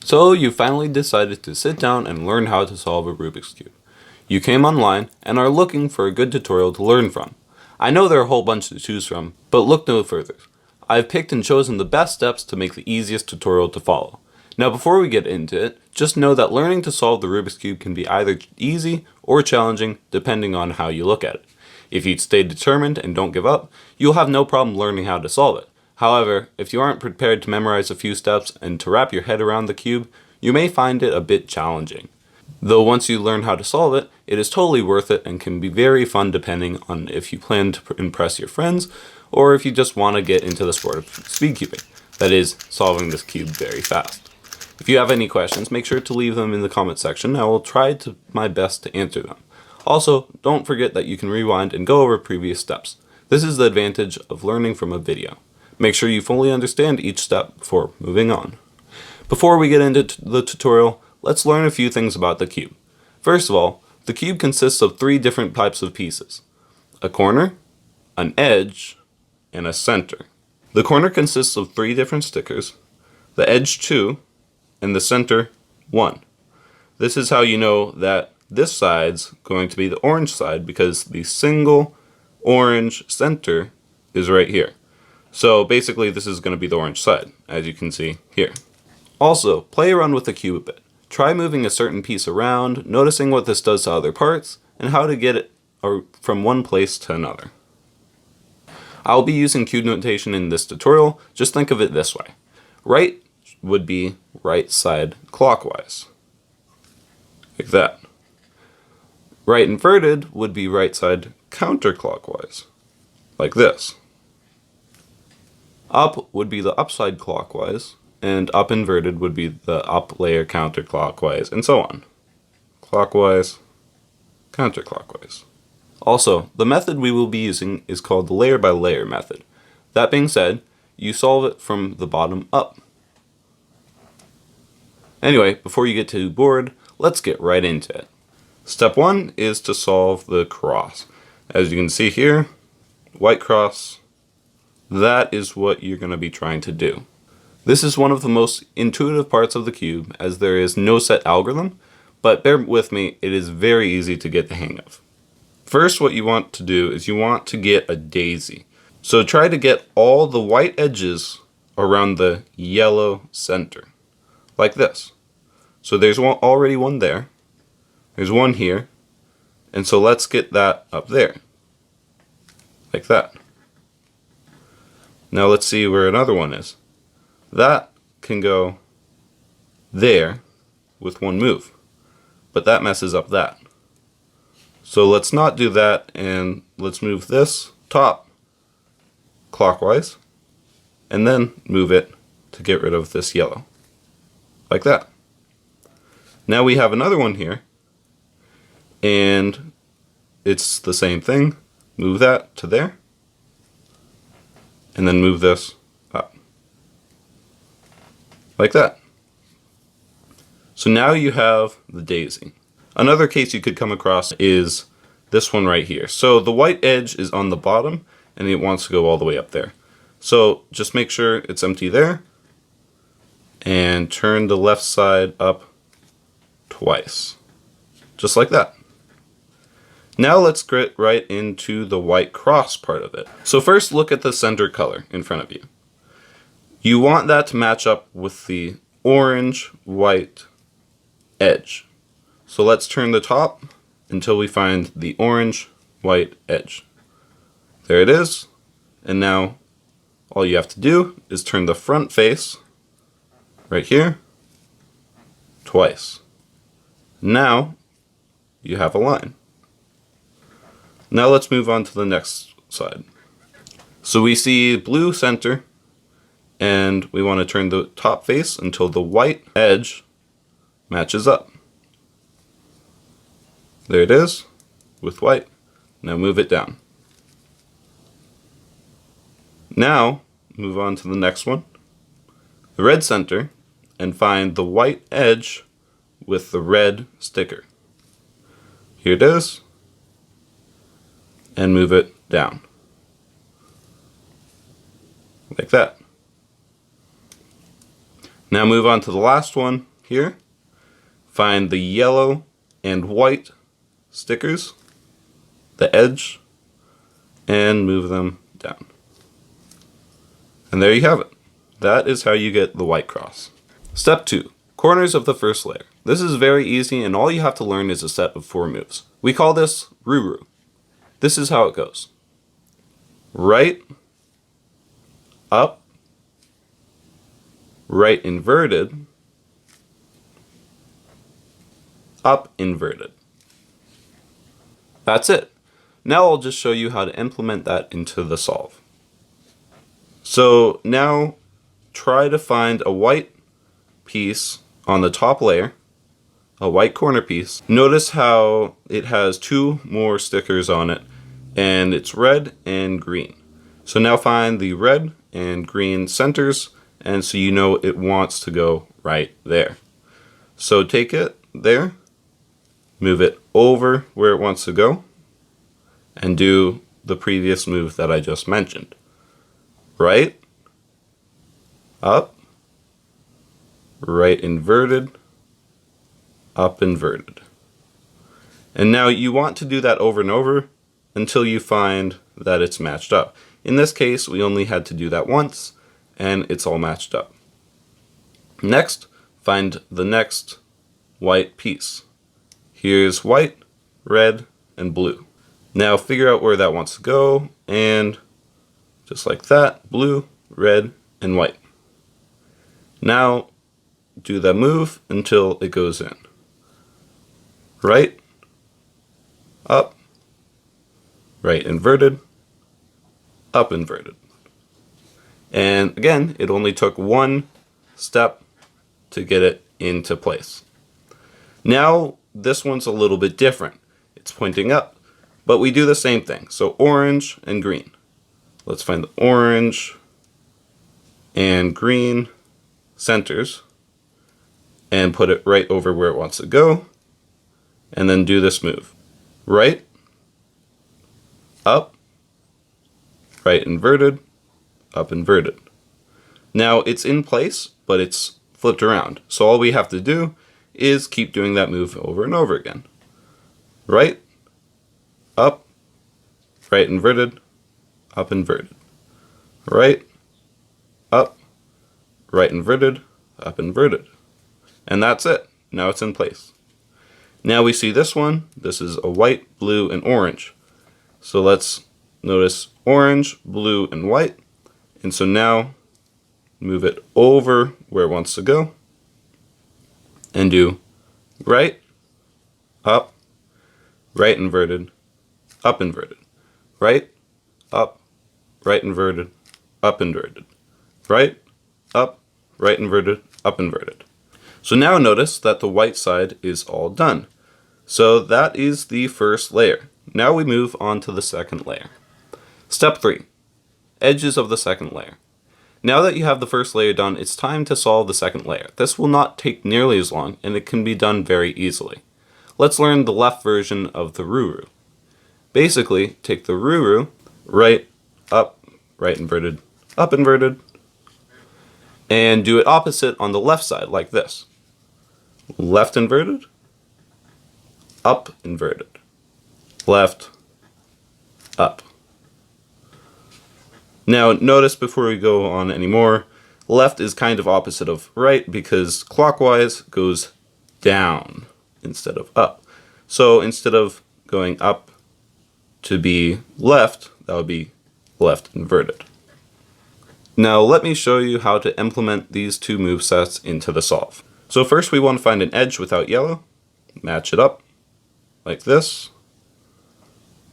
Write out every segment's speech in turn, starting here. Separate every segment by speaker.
Speaker 1: So you finally decided to sit down and learn how to solve a Rubik's Cube. You came online and are looking for a good tutorial to learn from. I know there are a whole bunch to choose from, but look no further. I've picked and chosen the best steps to make the easiest tutorial to follow. Now before we get into it, just know that learning to solve the Rubik's Cube can be either easy or challenging depending on how you look at it. If you stay determined and don't give up, you'll have no problem learning how to solve it. However, if you aren't prepared to memorize a few steps and to wrap your head around the cube, you may find it a bit challenging. Though once you learn how to solve it, it is totally worth it and can be very fun depending on if you plan to impress your friends or if you just want to get into the sport of speed cubing, that is, solving this cube very fast. If you have any questions, make sure to leave them in the comment section. I will try my best to answer them. Also, don't forget that you can rewind and go over previous steps. This is the advantage of learning from a video. Make sure you fully understand each step before moving on. Before we get into the tutorial, let's learn a few things about the cube. First of all, the cube consists of 3 different types of pieces: a corner, an edge, and a center. The corner consists of 3 different stickers, the edge 2, and the center 1. This is how you know that this side's going to be the orange side because the single orange center is right here. So basically this is going to be the orange side, as you can see here. Also, play around with the cube a bit. Try moving a certain piece around, noticing what this does to other parts, and how to get it from one place to another. I'll be using cube notation in this tutorial. Just think of it this way. Right would be right side clockwise, like that. Right inverted would be right side counterclockwise, like this. Up would be the upside clockwise, and up inverted would be the up layer counterclockwise, and so on. Clockwise, counterclockwise. Also, the method we will be using is called the layer by layer method. That being said, you solve it from the bottom up. Anyway, before you get too bored, let's get right into it. Step 1 is to solve the cross. As you can see here, white cross. That is what you're going to be trying to do. This is one of the most intuitive parts of the cube as there is no set algorithm, but bear with me, it is very easy to get the hang of. First, what you want to do is you want to get a daisy. So try to get all the white edges around the yellow center, like this. So there's already one there, there's one here, and so let's get that up there, like that. Now let's see where another one is. That can go there with one move, but that messes up that. So let's not do that, and let's move this top clockwise, and then move it to get rid of this yellow, like that. Now we have another one here, and it's the same thing. Move that to there, and then move this up, like that. So now you have the daisy. Another case you could come across is this one right here. So the white edge is on the bottom, and it wants to go all the way up there. So just make sure it's empty there, and turn the left side up twice, just like that. Now let's get right into the white cross part of it. So first look at the center color in front of you. You want that to match up with the orange white edge. So let's turn the top until we find the orange white edge. There it is. And now all you have to do is turn the front face right here twice. Now you have a line. Now let's move on to the next side. So we see blue center, and we want to turn the top face until the white edge matches up. There it is, with white. Now move it down. Now move on to the next one, the red center, and find the white edge with the red sticker. Here it is, and move it down, like that. Now move on to the last one, here, find the yellow and white stickers, the edge, and move them down. And there you have it. That is how you get the white cross. Step 2. Corners of the first layer. This is very easy, and all you have to learn is a set of 4 moves. We call this Ruru. This is how it goes. Right, up, right inverted, up inverted. That's it. Now I'll just show you how to implement that into the solve. So now try to find a white piece on the top layer, a white corner piece. Notice how it has 2 more stickers on it, and it's red and green. So now find the red and green centers, and so you know it wants to go right there. So take it there, move it over where it wants to go, and do the previous move that I just mentioned. Right, up, right inverted, up inverted. And now you want to do that over and over until you find that it's matched up. In this case, we only had to do that once, and it's all matched up. Next, find the next white piece. Here's white, red, and blue. Now figure out where that wants to go, and just like that, blue, red, and white. Now do the move until it goes in. Right, up, right inverted, up inverted. And again, it only took 1 step to get it into place. Now this one's a little bit different. It's pointing up, but we do the same thing. So orange and green. Let's find the orange and green centers and put it right over where it wants to go, and then do this move. Right, up, right inverted, up inverted. Now it's in place, but it's flipped around. So all we have to do is keep doing that move over and over again. Right, up, right inverted, up inverted. Right, up, right inverted, up inverted. And that's it. Now it's in place. Now we see this one. This is a white, blue, and orange. So let's notice orange, blue, and white. And so now move it over where it wants to go and do right, up, right inverted, up inverted. Right, up, right inverted, up inverted. Right, up, right inverted, up inverted. So now notice that the white side is all done. So that is the first layer. Now we move on to the second layer. Step 3. Edges of the second layer. Now that you have the first layer done, it's time to solve the second layer. This will not take nearly as long, and it can be done very easily. Let's learn the left version of the Ruru. Basically, take the Ruru, right, up, right inverted, up inverted, and do it opposite on the left side like this. Left inverted, up inverted, left, up. Now notice before we go on anymore, left is kind of opposite of right because clockwise goes down instead of up. So instead of going up to be left, that would be left inverted. Now let me show you how to implement these 2 move sets into the solve. So first we want to find an edge without yellow, match it up like this.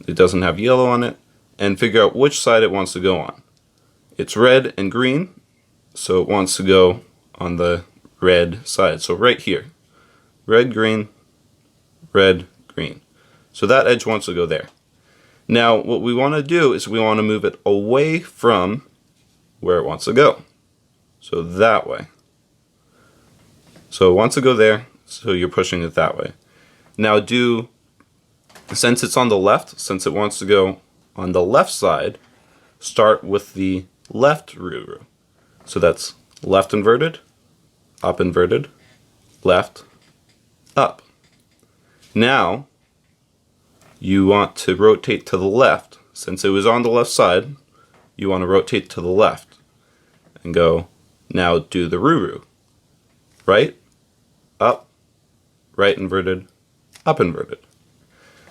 Speaker 1: It doesn't have yellow on it, and figure out which side it wants to go on. It's red and green, so it wants to go on the red side. So right here, red, green, red, green. So that edge wants to go there. Now what we want to do is we want to move it away from where it wants to go. So that way. So it wants to go there, so you're pushing it that way. Now since it's on the left, since it wants to go on the left side, start with the left Ruru. So that's left inverted, up inverted, left, up. Now, you want to rotate to the left. Since it was on the left side, you want to rotate to the left and go, now do the Ruru. Right, up, right inverted, up inverted.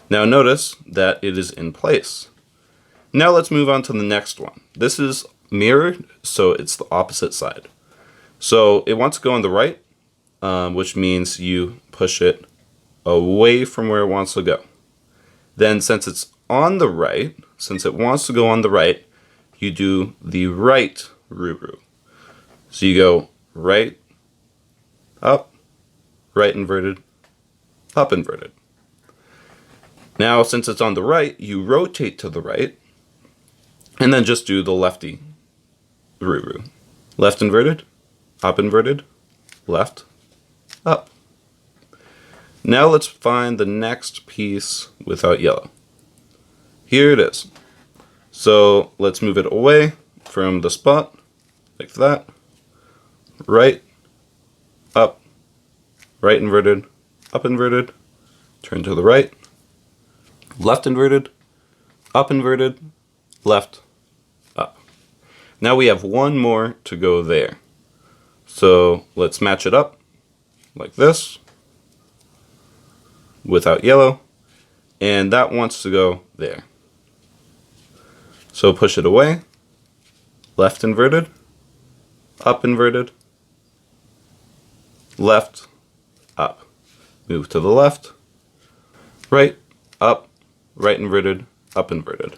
Speaker 1: Now notice that it is in place. Now let's move on to the next one. This is mirrored, so it's the opposite side. So it wants to go on the right, which means you push it away from where it wants to go. Then since it's on the right, since it wants to go on the right, you do the right Ruru. So you go right, up, right inverted, up inverted. Now since it's on the right, you rotate to the right, and then just do the lefty Ruru. Left inverted, up inverted, left, up. Now let's find the next piece without yellow. Here it is. So let's move it away from the spot, like that. Right, up, right inverted, up inverted, turn to the right, left inverted, up inverted, left, up. Now we have one more to go there. So let's match it up like this without yellow, and that wants to go there. So push it away, left inverted, up inverted, left, up. Move to the left, right, up, right inverted, up inverted.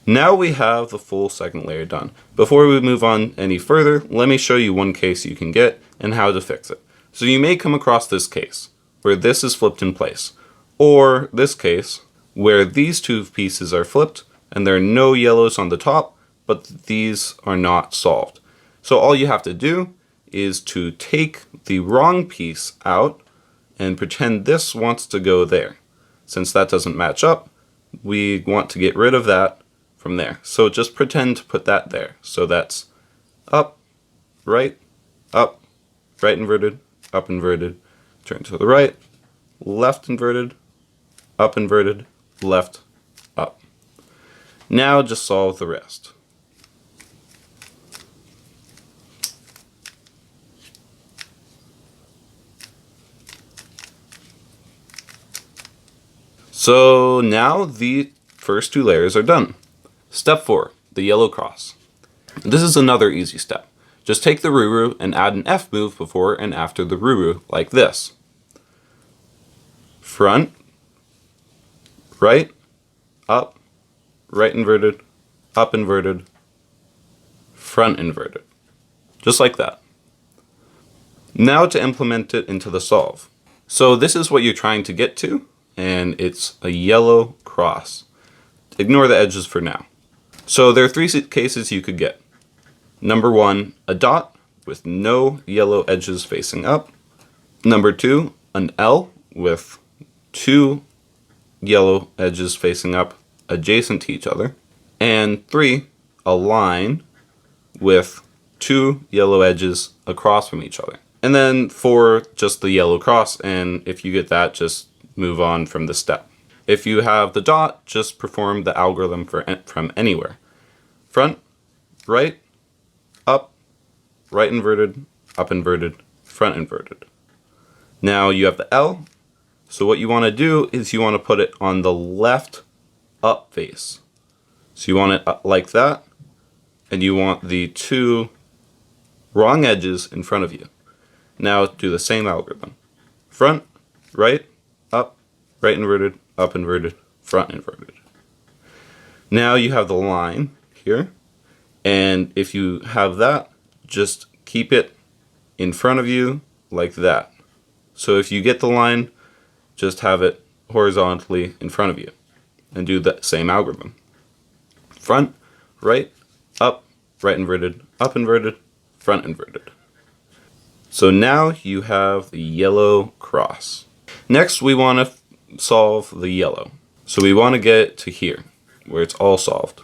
Speaker 1: Now we have the full second layer done. Before we move on any further, let me show you one case you can get and how to fix it. So you may come across this case where this is flipped in place, or this case where these two pieces are flipped and there are no yellows on the top, but these are not solved. So all you have to do is to take the wrong piece out and pretend this wants to go there. Since that doesn't match up, we want to get rid of that from there. So just pretend to put that there. So that's up, right inverted, up inverted, turn to the right, left inverted, left, up. Now just solve the rest. So now the first two layers are done. Step 4, the yellow cross. This is another easy step. Just take the Ruru and add an F move before and after the Ruru, like this. Front, right, up, right inverted, up inverted, front inverted. Just like that. Now to implement it into the solve. So this is what you're trying to get to, and it's a yellow cross. Ignore the edges for now. So there are three cases you could get. Number 1, a dot with no yellow edges facing up. Number 2, an L with 2 yellow edges facing up adjacent to each other. And 3, a line with 2 yellow edges across from each other. And then 4, just the yellow cross, and if you get that, just move on from the step. If you have the dot, just perform the algorithm from anywhere. Front, right, up, right inverted, up inverted, front inverted. Now you have the L, so what you want to do is you want to put it on the left up face. So you want it like that, and you want the 2 wrong edges in front of you. Now do the same algorithm. Front, right, up, right inverted, up inverted, front inverted. Now you have the line here, and if you have that, just keep it in front of you like that. So if you get the line, just have it horizontally in front of you and do the same algorithm. Front, right inverted, up inverted, front inverted. So now you have the yellow cross. Next we want to solve the yellow. So we want to get it to here, where it's all solved.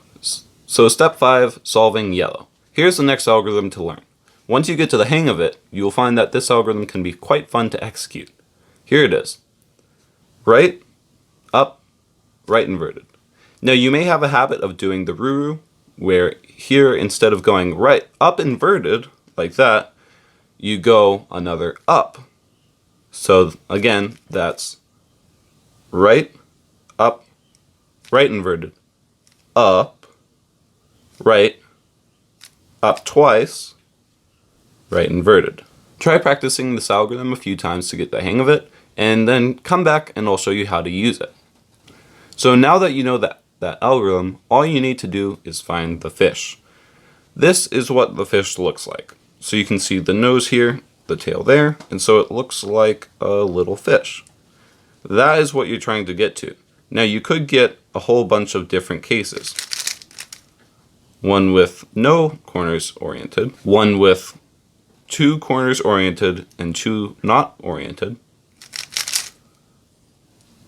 Speaker 1: So step 5, solving yellow. Here's the next algorithm to learn. Once you get to the hang of it, you will find that this algorithm can be quite fun to execute. Here it is. Right, up, right inverted. Now you may have a habit of doing the Ruru, where here instead of going right up inverted like that, you go another up. So again, that's right, up, right inverted, up, right, up twice, right inverted. Try practicing this algorithm a few times to get the hang of it, and then come back and I'll show you how to use it. So now that you know that algorithm, all you need to do is find the fish. This is what the fish looks like. So you can see the nose here, the tail there, and so it looks like a little fish. That is what you're trying to get to. Now you could get a whole bunch of different cases. One with no corners oriented, one with 2 corners oriented and 2 not oriented,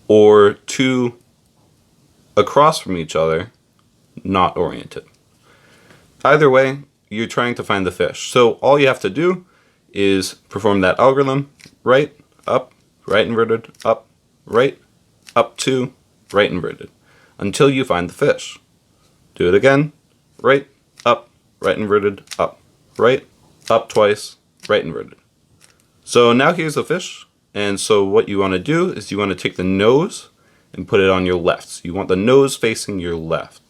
Speaker 1: or 2 across from each other, not oriented. Either way, you're trying to find the fish. So all you have to do is perform that algorithm, right, up, right inverted, up, 2, right inverted, until you find the fish. Do it again, right, inverted, up, twice, right inverted. So now here's the fish, and so what you want to do is you want to take the nose and put it on your left. So you want the nose facing your left.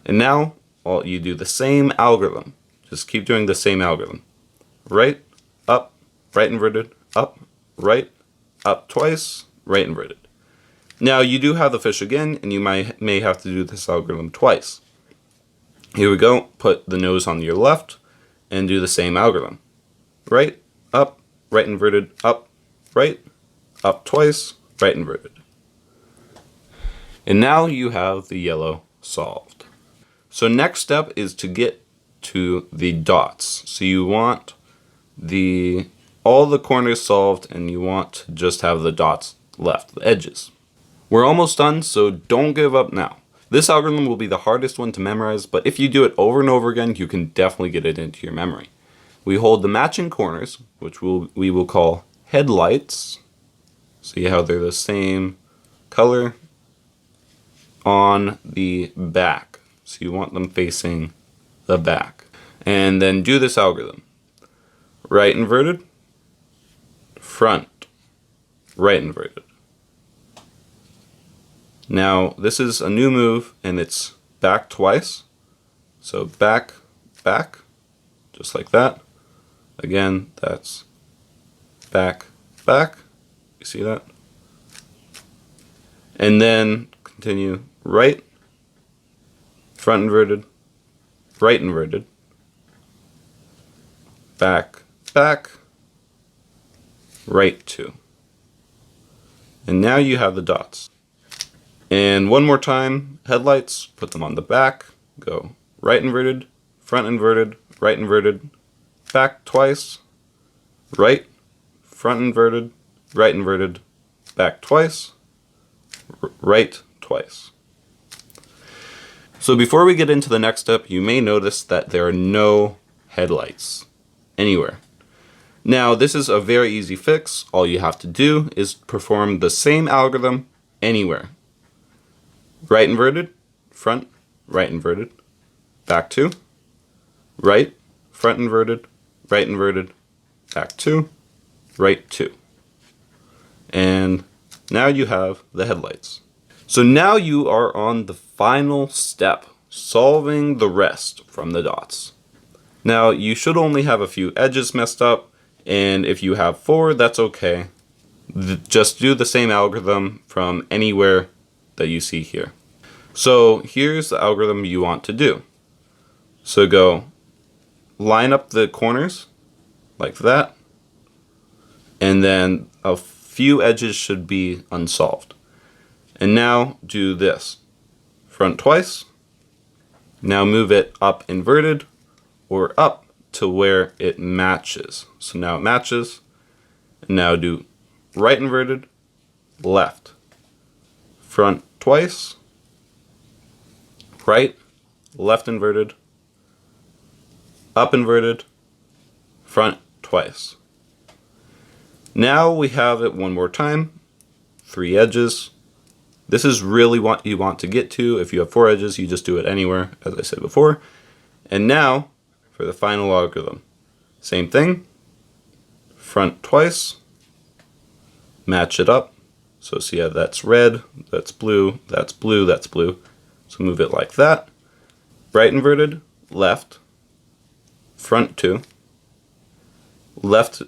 Speaker 1: And now you do the same algorithm. Just keep doing the same algorithm. Right, inverted, up twice, right inverted. Now you do have the fish again, and you may have to do this algorithm twice. Here we go. Put the nose on your left and do the same algorithm. Right inverted, up twice, right inverted. And now you have the yellow solved. So next step is to get to the dots. So you want all the corners solved, and you want to just have the dots left, the edges. We're almost done, so don't give up now. This algorithm will be the hardest one to memorize, but if you do it over and over again, you can definitely get it into your memory. We hold the matching corners, which we will call headlights. See how they're the same color on the back. So you want them facing the back. And then do this algorithm. Right inverted, front, right inverted. Now this is a new move, and it's back twice. So back, just like that. Again, that's back. You see that? And then continue right, front inverted, right inverted, back, right 2. And now you have the dots. And one more time, headlights, put them on the back, go right inverted, front inverted, right inverted, back twice, right, front inverted, right inverted, back twice, right twice. So before we get into the next step, you may notice that there are no headlights anywhere. Now this is a very easy fix. All you have to do is perform the same algorithm anywhere. Right inverted, front, right inverted, back 2, right, front inverted, right inverted, back 2, right 2. And now you have the headlights. So now you are on the final step, solving the rest from the dots. Now you should only have a few edges messed up, and if you have 4, that's okay. Just do the same algorithm from anywhere that you see here. So here's the algorithm you want to do. So go line up the corners like that, and then a few edges should be unsolved. And now do this. Front twice. Now move it up inverted or up to where it matches. So now it matches. And now do right inverted, left. Front twice. Right, left inverted, up inverted, front twice. Now we have it one more time, 3 edges. This is really what you want to get to. If you have 4 edges, you just do it anywhere, as I said before. And now, for the final algorithm. Same thing, front twice, match it up. So see how that's red, that's blue, that's blue, that's blue. So move it like that. Right inverted, left, front 2, left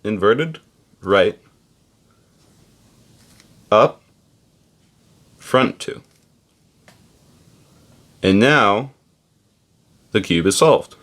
Speaker 1: inverted, right, up, front 2. And now the cube is solved.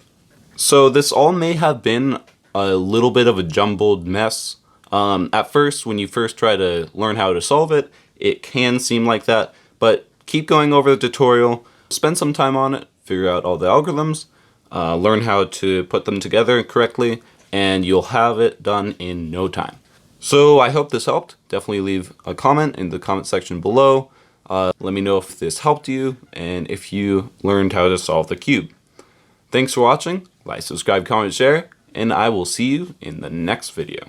Speaker 1: So this all may have been a little bit of a jumbled mess. At first, when you first try to learn how to solve it, it can seem like that, but keep going over the tutorial, spend some time on it, figure out all the algorithms, learn how to put them together correctly, and you'll have it done in no time. So I hope this helped. Definitely leave a comment in the comment section below. Let me know if this helped you and if you learned how to solve the cube. Thanks for watching. Like, subscribe, comment, share, and I will see you in the next video.